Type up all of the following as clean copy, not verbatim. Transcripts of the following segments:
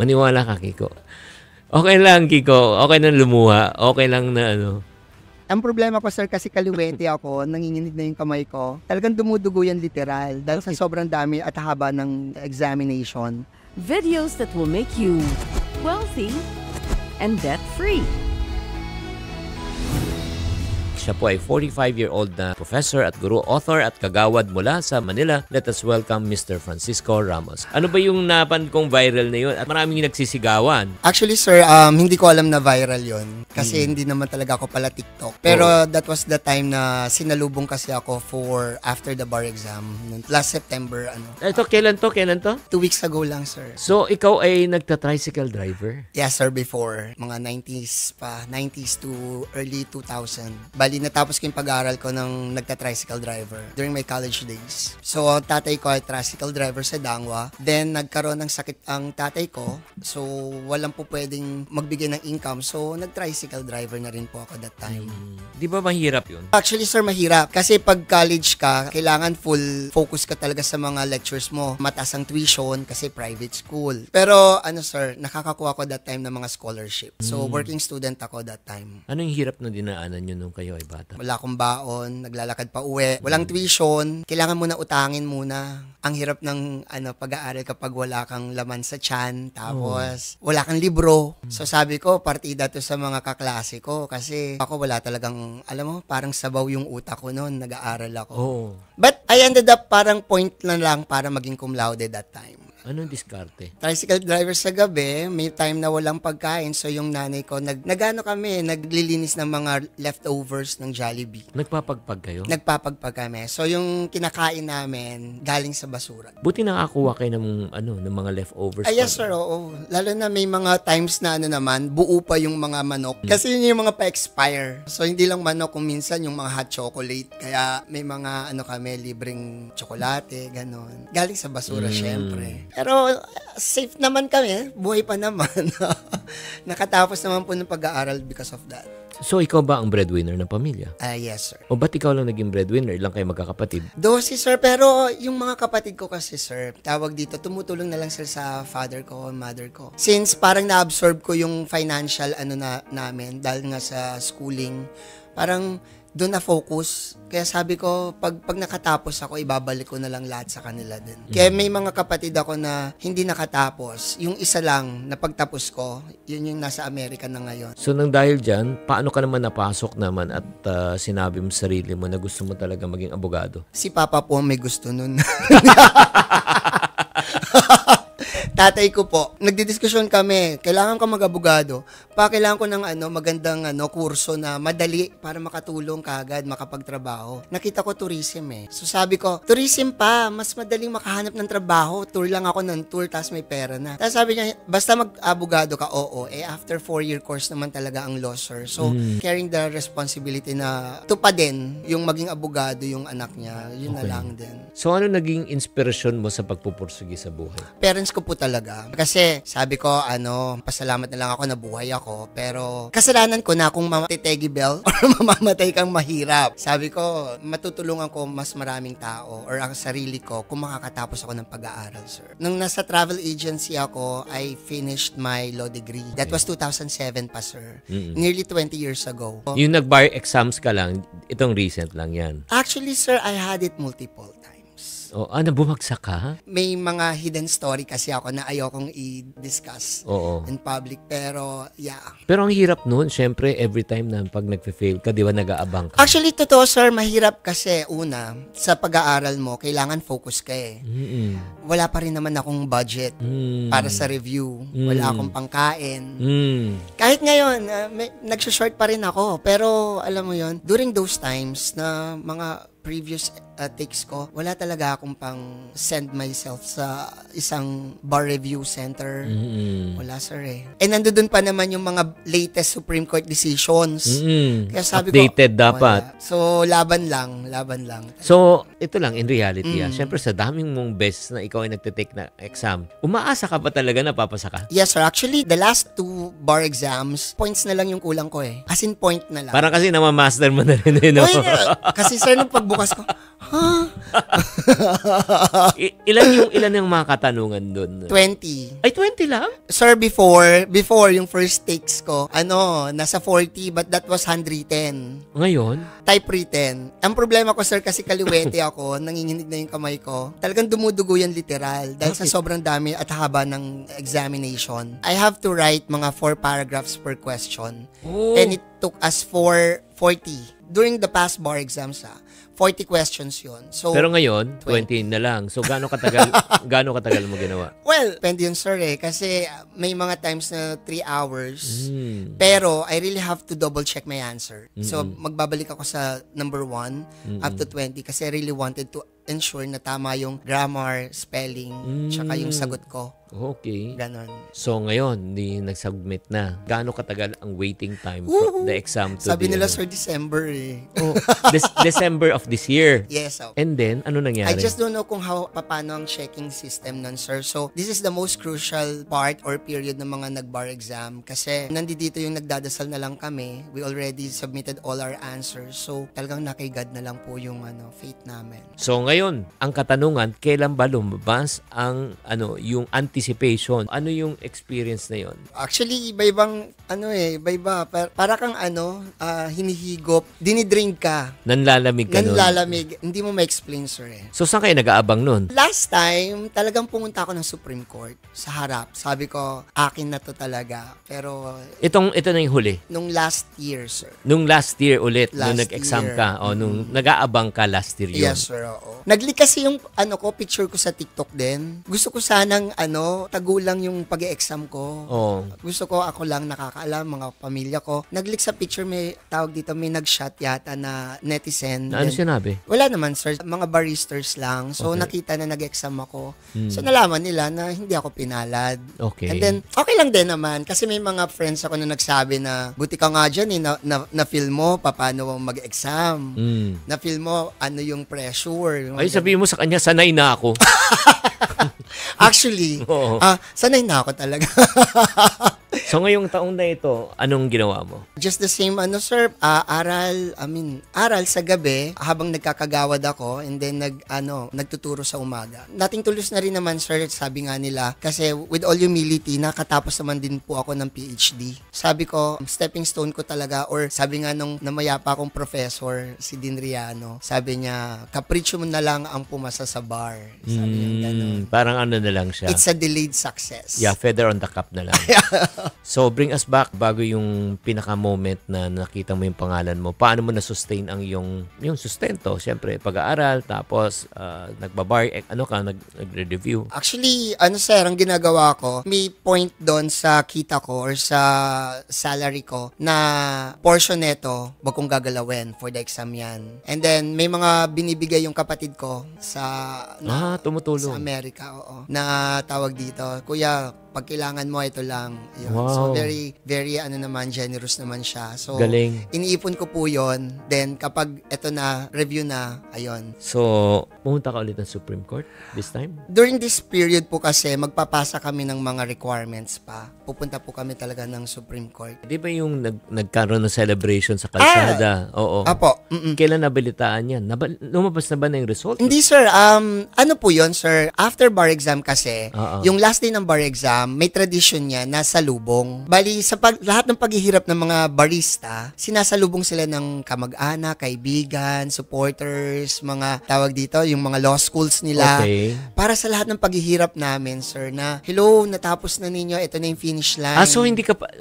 Maniwala ka, Kiko. Okay lang, Kiko. Okay lang lumuha. Okay lang na ano. Ang problema ko, sir, kasi kaliwete ako, nanginginig na yung kamay ko. Talagang dumudugo yan literal dahil sa sobrang dami at haba ng examination. Videos that will make you wealthy and debt-free. Siya po ay 45-year-old na professor at guru, author at kagawad mula sa Manila. Let us welcome Mr. Francisco Ramos. Ano ba yung napan kong viral na yun? At maraming nagsisigawan. Actually, sir, hindi ko alam na viral yon kasi hindi naman talaga ako pala TikTok. Pero that was the time na sinalubong kasi ako for after the bar exam. Last September, Ito, kailan to? 2 weeks ago lang, sir. So, ikaw ay nagta-tricycle driver? Yes, sir, before. Mga 90s pa. 90s to early 2000. Bali, natapos ko yung pag-aaral ko ng nagta-tricycle driver during my college days. So, tatay ko ay tricycle driver sa Dangwa. Then, nagkaroon ng sakit ang tatay ko. So, walang po pwedeng magbigay ng income. So, nag-tricycle driver na rin po ako that time. Di ba mahirap yun? Actually, sir, mahirap. Kasi pag college ka, kailangan full focus ka talaga sa mga lectures mo. Mataas ang tuition kasi private school. Pero, sir, nakakakuha ko that time ng mga scholarship. So, working student ako that time. Ano yung hirap na dinaanan nyo nung kayo ay bata? Wala akong baon, naglalakad pa uwi. Walang tuition, kailangan mo na utangin muna. Ang hirap ng pag-aaral kapag wala kang laman sa tiyan, tapos wala kang libro. So sabi ko, partida to sa mga kaklase ko kasi ako wala talagang, alam mo, parang sabaw yung utak ko noon, nag-aaral ako. But I ended up parang point na lang para maging cum laude that time. Anong diskarte? Tricycle driver sa gabi, may time na walang pagkain. So yung nanay ko, naglilinis ng mga leftovers ng Jollibee. Nagpapagpag kayo? Nagpapagpag kami. So yung kinakain namin, galing sa basura. Buti nakakuha kayo ng mga leftovers. Ay, yes, sir, oo. Lalo na may mga times na naman, buo pa yung mga manok. Kasi yun yung mga pa-expire. So hindi lang manok, kung minsan yung mga hot chocolate. Kaya may mga kami, libreng tsokolate, ganon. Galing sa basura, syempre. Pero safe naman kami, buhay pa naman. Nakatapos naman po ng pag-aaral because of that. So, ikaw ba ang breadwinner ng pamilya? Yes, sir. O ba't ikaw lang naging breadwinner? Ilang kayo magkakapatid? Si sir, pero yung mga kapatid ko kasi, sir, tawag dito, tumutulong na lang sir sa father ko, mother ko. Since parang na-absorb ko yung financial namin dahil nga sa schooling, parang doon na focus. Kaya sabi ko, pag nakatapos ako, ibabalik ko na lang lahat sa kanila din. Kaya may mga kapatid ako na hindi nakatapos. Yung isa lang na pagtapos ko, yun yung nasa Amerika na ngayon. So, nang dahil dyan, paano ka naman napasok naman at sinabi mo sa sarili mo na gusto mo talaga maging abogado? Si Papa po may gusto nun. Tatay ko po, nagdidiskusyon kami, kailangan ko mag-abogado. Kailangan ko ng magandang kurso na madali para makatulong kagad, makapagtrabaho. Nakita ko tourism So sabi ko, tourism pa, mas madaling makahanap ng trabaho. Tour lang ako ng tour, tapos may pera na. Tapos sabi niya, basta mag-abogado ka, oo. After 4-year course naman talaga ang law, sir. So, carrying the responsibility na tupadin yung maging abogado yung anak niya, yun na lang din. So, ano naging inspirasyon mo sa pagpupursige sa buhay? Parents ko po talaga. Kasi sabi ko, pasalamat na lang ako na buhay ako. Pero kasalanan ko na kung matitegi bell or mamamatay kang mahirap. Sabi ko, matutulungan ko mas maraming tao or ang sarili ko kung makakatapos ako ng pag-aaral, sir. Nung nasa travel agency ako, I finished my law degree. That was 2007 pa, sir. Nearly 20 years ago. Yung nag-bar exams ka lang, itong recent lang yan? Actually, sir, I had it multiple times. Bumagsak ka? May mga hidden story kasi ako na ayokong i-discuss in public. Pero, yeah. Pero ang hirap nun, syempre, every time na pag nag-fail ka, di ba nag-aabang ka? Actually, totoo, sir, mahirap kasi una, sa pag-aaral mo, kailangan focus ka Wala pa rin naman akong budget para sa review. Wala akong pangkain. Kahit ngayon, nag-short pa rin ako. Pero, alam mo yon, during those times na mga previous takes ko, wala talaga akong pang send myself sa isang bar review center. Wala, sir nandun pa naman yung mga latest Supreme Court decisions. Kaya sabi updated ko, dapat. Wala. So, laban lang. So, ito lang, in reality, syempre sa daming mong beses na ikaw ay nagtitake na exam, umaasa ka ba talaga na papasa ka? Yes, sir. Actually, the last 2 bar exams, points na lang yung kulang ko As in, point na lang. Parang kasi namamaster mo na rin, Kasi, sir, nung pagbukas ko, Ilan yung mga katanungan doon? 20. Ay, 20 lang? Sir, before yung first takes ko, nasa 40, but that was handwritten. Ngayon? Typewritten. Ang problema ko, sir, kasi kaliwete ako, nanginginig na yung kamay ko. Talagang dumudugo yan literal dahil sa sobrang dami at haba ng examination. I have to write mga 4 paragraphs per question. Oh. And it took us 40. During the past bar exams, 40 questions yun. So, Pero ngayon, 20 na lang. So, gaano katagal mo ginawa? well, depende yun, sir, kasi may mga times na 3 hours. Pero, I really have to double check my answer. So, magbabalik ako sa number 1 up to 20 kasi I really wanted to ensure na tama yung grammar, spelling, tsaka yung sagot ko. Okay. Ganon. So, ngayon, hindi nag-submit na. Gaano katagal ang waiting time from the exam to Sabi the, nila, sir, December Oh, December of this year. Yes, And then, ano nangyari? I just don't know kung paano ang checking system nun, sir. So, this is the most crucial part or period ng mga nag-bar exam kasi nandito yung nagdadasal na lang kami. We already submitted all our answers. So, talagang nakigad na lang po yung fate namin. So, ngayon, ang katanungan, kailan ba lumabas ang yung anticipation? Ano yung experience na yon? Actually, iba-ibang iba-iba. Para kang hinihigop, dinidrink ka. Nanlalamig ka nun? Nanlalamig. Hindi mo ma-explain, sir. So, saan kayo nag-aabang nun? Last time, talagang pumunta ako ng Supreme Court sa harap. Sabi ko, akin na to talaga. Pero, Ito na yung huli. nung last year, sir. Nung last year ulit, nung Last nag-exam year. ka, o nung nag-aabang ka last year yun. Yes, sir, oo. Nag-leak kasi yung picture ko sa TikTok din. Gusto ko sanang tagulang yung pag-e-exam ko. Oh. Gusto ko ako lang nakakaalam, mga pamilya ko. Nag-leak sa picture, may tawag dito, may nag-shot yata na netizen. Na ano Then, sinabi? wala naman, sir. Mga baristers lang. So, Okay. nakita na nag-exam ako. So, nalaman nila na hindi ako pinalad. Okay. And then, okay lang din naman. Kasi may mga friends ako na nagsabi na, buti ka nga dyan na-feel mo paano mag-exam. Na-feel mo ano yung pressure. Yung Ay, sabihin mo sa kanya, sanay na ako. Actually, Oo. sanay na ako talaga. So, ngayong taong na ito, anong ginawa mo? Just the same, sir, aral sa gabi habang nagkakagawad ako and then nagtuturo sa umaga. Nating tulos na rin naman, sir, sabi nga nila, kasi with all humility, nakatapos naman din po ako ng PhD. Sabi ko, stepping stone ko talaga, or sabi nga nung namaya pa akong professor, si Dean Riano, sabi niya, kapritsyo mo na lang ang pumasa sa bar. Sabi niya gano'n. Parang ano na lang siya. It's a delayed success. Yeah, feather on the cap na lang. So, bring us back bago yung pinaka-moment na nakita mo yung pangalan mo. Paano mo na-sustain ang yung sustento? Siyempre, pag-aaral, tapos nagbabar, nagre-review. Actually, sir, ang ginagawa ko, may point doon sa kita ko or sa salary ko na portion neto, wag kong gagalawin for the exam yan. And then, may mga binibigay yung kapatid ko sa tumutulong. sa Amerika, oo. Na tawag dito, kuya, pag kailangan mo, ito lang. Yun. Wow. So, very, very, generous naman siya. So, Galing. iniipon ko po yon. Then, kapag ito na, review na, ayun. So, pumunta ka ulit ng Supreme Court this time? During this period po kasi, magpapasa kami ng mga requirements pa. Pupunta po kami talaga ng Supreme Court. Di ba yung nagkaroon ng celebration sa kalsada? Oo. Apo. Kailan nabilitaan yan? Lumabas na ba na yung result? Hindi, sir. Ano po yon, sir? After bar exam kasi, yung last day ng bar exam, may tradition niya na salubong. Bali, sa lahat ng paghihirap ng mga barista, sinasalubong sila ng kamag-anak, kaibigan, supporters, mga tawag dito, yung mga law schools nila. Okay. Para sa lahat ng paghihirap namin, sir, na, hello, natapos na ninyo, ito na yung finish line. So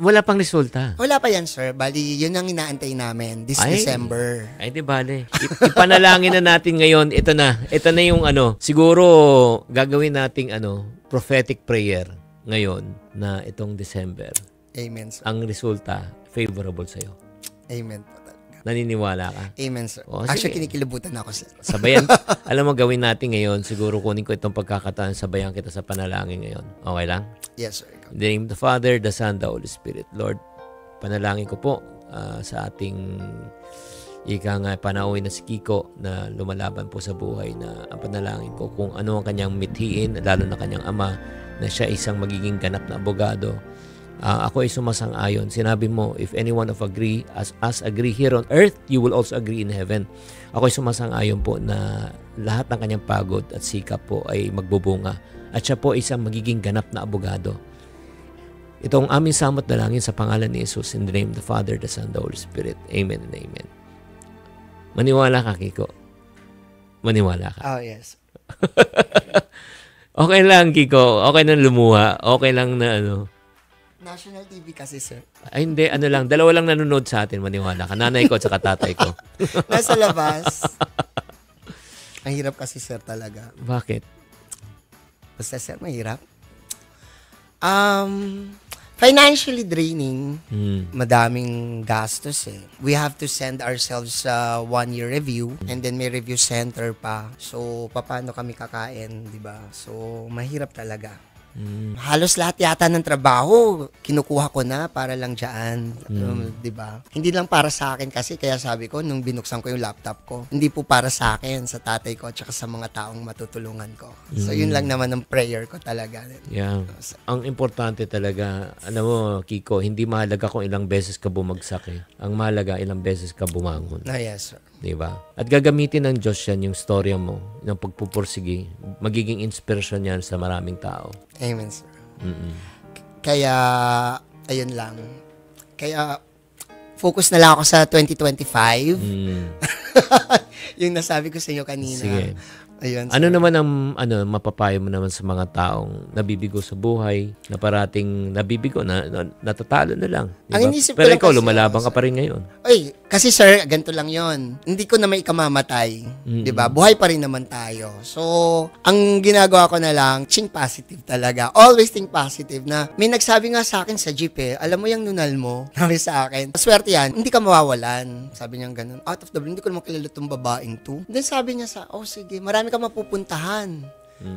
wala pang resulta? Wala pa yan, sir. Bali, yun ang inaantay namin this December. Ay, di bale. Ipanalangin na natin ngayon. Ito na yung siguro gagawin nating prophetic prayer ngayon na itong December. Amen, sir. Ang resulta, favorable sa'yo. Amen po talaga. Naniniwala ka? Amen, sir. O, Actually, sige. kinikilabutan ako, sir. Sabayan, alam mo, gawin natin ngayon, siguro kunin ko itong pagkakataon, sabayan kita sa panalangin ngayon. Okay lang? Yes, sir. In the name of the Father, the Son, the Holy Spirit. Lord, panalangin ko po sa ating panauwi na si Kiko na lumalaban po sa buhay, na ang panalangin ko kung ano ang kanyang mithiin, lalo na kanyang ama, na siya isang magiging ganap na abogado, Ako ay sumasang-ayon. Sinabi mo, if anyone of agree, as us agree here on earth, you will also agree in heaven. Ako ay sumasang-ayon po na lahat ng kanyang pagod at sikap po ay magbubunga. At siya po ay isang magiging ganap na abogado. Itong aming samot dalangin sa pangalan ni Jesus, in the name of the Father, the Son, the Holy Spirit. Amen and amen. Maniwala ka, Kiko. Maniwala ka. Oh, yes. Okay lang, Kiko. Okay lang lumuha. Okay lang na National TV kasi, sir. Ay, hindi. Ano lang. Dalawa lang nanonood sa atin. Maniwala ka. Nanay ko at saka tatay ko. Nasa labas. Ang hirap kasi, sir, talaga. Bakit? Basta, sir, mahirap. Financially draining. Madaming gastos eh. We have to send ourselves sa 1-year review and then may review center pa. So, paano kami kakain, di ba? So, mahirap talaga. Halos lahat yata ng trabaho, kinukuha ko na para lang dyan. Di ba? Hindi lang para sa akin kasi, kaya sabi ko, nung binuksan ko yung laptop ko, hindi po para sa akin, sa tatay ko, at saka sa mga taong matutulungan ko. So, yun lang naman ang prayer ko talaga. Yeah. Ang importante talaga, mo, Kiko, hindi mahalaga kung ilang beses ka bumagsak eh. Ang mahalaga, ilang beses ka bumangon. Yes, sir. Diba? At gagamitin ng Diyos yan yung storya mo, ng pagpupursige. Magiging inspirasyon yan sa maraming tao. Amen, sir. Kaya, ayun lang. Kaya, focus na lang ako sa 2025. Yung nasabi ko sa inyo kanina. Sige. Ayun, ano naman ang mapapayo mo naman sa mga taong nabibigo sa buhay, na parating nabibigo, natatalo na lang. Diba? Ang inisip ko pero lang ikaw, kasi, lumalabang ka pa rin ngayon. Ay, kasi sir, ganito lang yon. Hindi ko na may ikamamatay. Diba? Buhay pa rin naman tayo. So, ang ginagawa ko na lang, think positive talaga. Always think positive na may nagsabi nga sa akin sa jeep alam mo yung nunal mo, sabi sa akin, swerte yan, hindi ka mawawalan. Sabi niya ganun, out of the blue, hindi ko naman kilala itong babaeng to. Then sabi niya sige, marami ka mapupuntahan.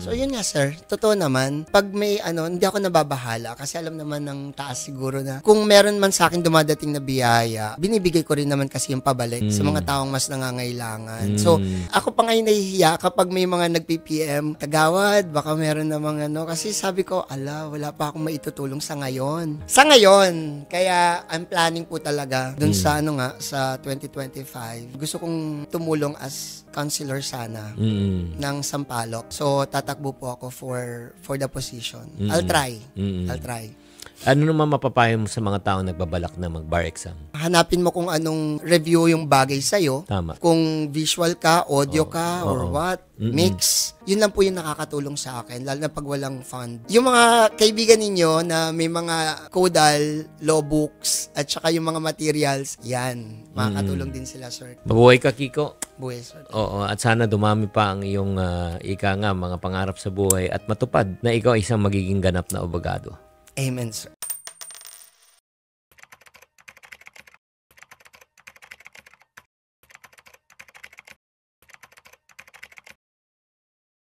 So, yun nga, sir. Totoo naman. Pag may hindi ako nababahala kasi alam naman ng taas siguro na kung meron man sa akin dumadating na biyaya, binibigay ko rin naman kasi yung pabalik sa mga taong mas nangangailangan. So, ako pa ngayon nahihiya kapag may mga nag-PPM, Kagawad, baka meron namang kasi sabi ko, wala pa akong maitutulong sa ngayon. Sa ngayon. Kaya, I'm planning po talaga dun sa sa 2025. Gusto kong tumulong as counselor sana ng Sampaloc. So, tatakbo po ako for the position. I'll try. Ano naman mapapayo mo sa mga taong nagbabalak na mag-bar exam? Hanapin mo kung anong review yung bagay sa'yo. Tama. Kung visual ka, audio ka, or what, mix. Yun lang po yung nakakatulong sa akin, lalo na pag walang fund. Yung mga kaibigan ninyo na may mga caudal, law books, at saka yung mga materials, yan. Makakatulong din sila, sir. Mabuhay ka, Kiko. Buhay, sir. Oo, at sana dumami pa ang iyong mga pangarap sa buhay at matupad na ikaw isang magiging ganap na abogado. Amen, sir.